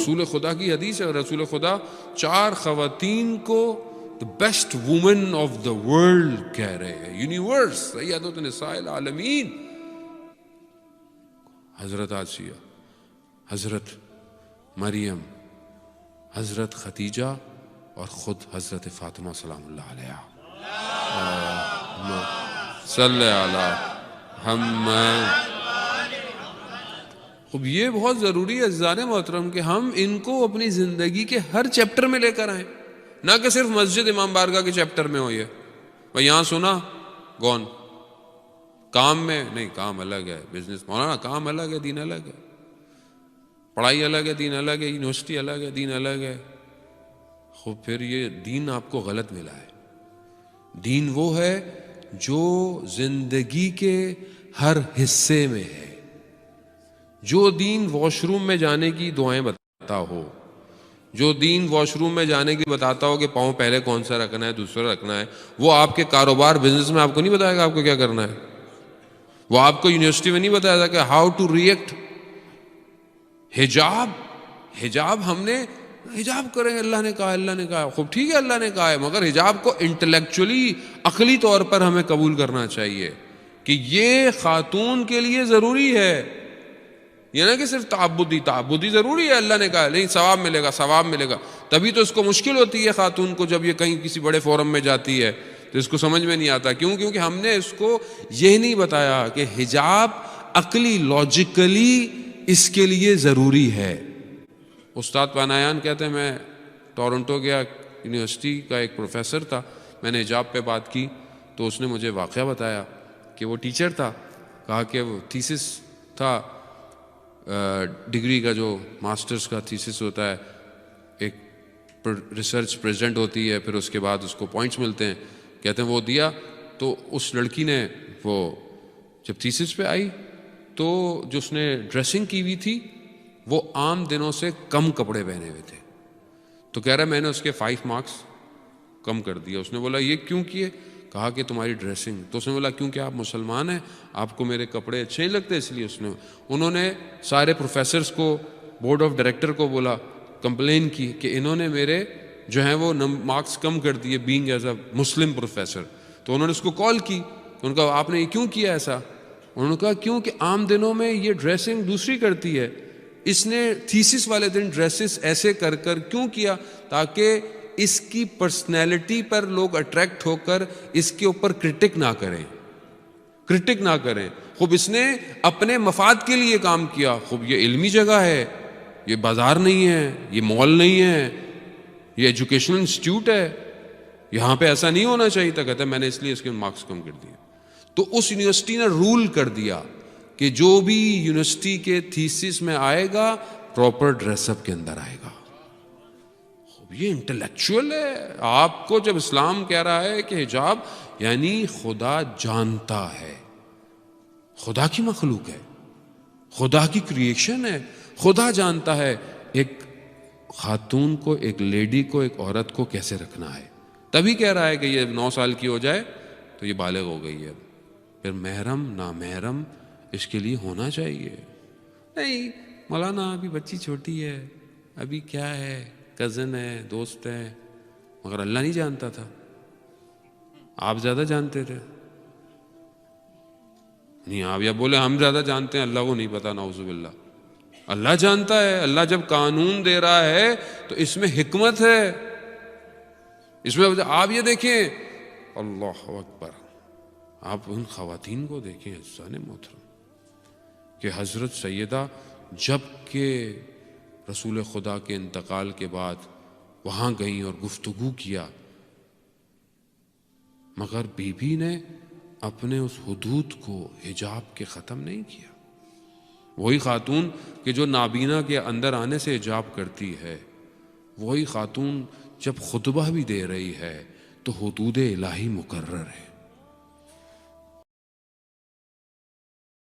رسول خدا کی حدیث ہے. رسول خدا 4 خواتین کو the best woman of the world کہہ رہے ہیں, یونیورس, سیدۃ نساء العالمین. حضرت آسیہ, حضرت مریم, حضرت خدیجہ اور خود حضرت فاطمہ سلام اللہ علیہا. صلی علی محمد. اب یہ بہت ضروری ہے عزیزان محترم کہ ہم ان کو اپنی زندگی کے ہر چیپٹر میں لے کر آئیں, نہ کہ صرف مسجد امام بارگاہ کے چیپٹر میں ہو. یہ بھائی یہاں سنا گون کام میں نہیں, کام الگ ہے, بزنس مولانا کام الگ ہے, دین الگ ہے, پڑھائی الگ ہے, دین الگ ہے, یونیورسٹی الگ ہے, دین الگ ہے. خوب پھر یہ دین آپ کو غلط ملا ہے. دین وہ ہے جو زندگی کے ہر حصے میں ہے. جو دین واش روم میں جانے کی دعائیں بتاتا ہو, جو دین واش روم میں جانے کی بتاتا ہو کہ پاؤں پہلے کون سا رکھنا ہے, دوسرا رکھنا ہے, وہ آپ کے کاروبار بزنس میں آپ کو نہیں بتائے گا آپ کو کیا کرنا ہے. وہ آپ کو یونیورسٹی میں نہیں بتایا گا کہ ہاؤ ٹو ریئیکٹ. حجاب ہم نے حجاب کریں, اللہ نے کہا, اللہ نے کہا, خوب ٹھیک ہے اللہ نے کہا ہے, مگر حجاب کو انٹلیکچولی عقلی طور پر ہمیں قبول کرنا چاہیے کہ یہ خاتون کے لیے ضروری ہے. یہ نہ کہ صرف تعبدی ضروری ہے, اللہ نے کہا نہیں ثواب ملے گا, ثواب ملے گا. تبھی تو اس کو مشکل ہوتی ہے خاتون کو جب یہ کہیں کسی بڑے فورم میں جاتی ہے تو اس کو سمجھ میں نہیں آتا. کیوں؟ کیونکہ ہم نے اس کو یہ نہیں بتایا کہ حجاب عقلی لاجیکلی اس کے لیے ضروری ہے. استاد پانایان کہتے ہیں میں ٹورنٹو گیا, یونیورسٹی کا ایک پروفیسر تھا, میں نے حجاب پہ بات کی تو اس نے مجھے واقعہ بتایا کہ وہ ٹیچر تھا, کہا کہ وہ تھیسس تھا, ڈگری کا جو ماسٹرز کا تھیسس ہوتا ہے, ایک ریسرچ پریزنٹ ہوتی ہے, پھر اس کے بعد اس کو پوائنٹس ملتے ہیں. کہتے ہیں وہ دیا تو اس لڑکی نے وہ جب تھیسس پہ آئی تو جو اس نے ڈریسنگ کی ہوئی تھی وہ عام دنوں سے کم کپڑے پہنے ہوئے تھے. تو کہہ رہا میں نے اس کے 5 مارکس کم کر دیا. اس نے بولا یہ کیوں کیے؟ کہا کہ تمہاری ڈریسنگ. تو اس نے بولا کیونکہ آپ مسلمان ہیں, آپ کو میرے کپڑے اچھے نہیں لگتے اس لیے. انہوں نے سارے پروفیسرز کو, بورڈ آف ڈائریکٹر کو بولا, کمپلین کی کہ انہوں نے میرے جو ہیں وہ مارکس کم کر دیے being as a Muslim professor. تو انہوں نے اس کو کال کی, ان کا آپ نے یہ کیوں کیا ایسا؟ انہوں نے کہا کیوں کہ عام دنوں میں یہ ڈریسنگ دوسری کرتی ہے, اس نے تھیسس والے دن ڈریسز ایسے کر کیوں کیا تاکہ اس کی پرسنالٹی پر لوگ اٹریکٹ ہو کر اس کے اوپر کرٹک نہ کریں. خوب اس نے اپنے مفاد کے لیے کام کیا. خوب یہ علمی جگہ ہے, یہ بازار نہیں ہے, یہ مال نہیں ہے, یہ ایجوکیشنل انسٹیٹیوٹ ہے, یہاں پہ ایسا نہیں ہونا چاہیے تھا. کہتا ہے میں نے اس لیے اس کے مارکس کم کر دیے. تو اس یونیورسٹی نے رول کر دیا کہ جو بھی یونیورسٹی کے تھیسس میں آئے گا پراپر ڈریس اپ کے اندر آئے گا. یہ انٹلیکچوئل ہے. آپ کو جب اسلام کہہ رہا ہے کہ حجاب یعنی خدا جانتا ہے, خدا کی مخلوق ہے, خدا کی کریشن ہے, خدا جانتا ہے ایک خاتون کو, ایک لیڈی کو, ایک عورت کو کیسے رکھنا ہے. تبھی کہہ رہا ہے کہ یہ 9 سال کی ہو جائے تو یہ بالغ ہو گئی ہے. پھر محرم نامحرم اس کے لیے ہونا چاہیے. نہیں مولانا ابھی بچی چھوٹی ہے, ابھی کیا ہے, کزن ہے, دوست ہے, مگر اللہ نہیں جانتا تھا, آپ زیادہ جانتے تھے. نہیں آپ یا بولے ہم زیادہ جانتے ہیں, اللہ کو نہیں پتا, نعوذ باللہ. اللہ جانتا ہے. اللہ جب قانون دے رہا ہے تو اس میں حکمت ہے. اس میں آپ یہ دیکھیں, اللہ اکبر, آپ ان خواتین کو دیکھیں عزیزان محترم کہ حضرت سیدہ جب کہ رسول خدا کے انتقال کے بعد وہاں گئیں اور گفتگو کیا, مگر بی بی نے اپنے اس حدود کو حجاب کے ختم نہیں کیا. وہی خاتون کہ جو نابینا کے اندر آنے سے حجاب کرتی ہے, وہی خاتون جب خطبہ بھی دے رہی ہے تو حدود الہی مقرر ہے.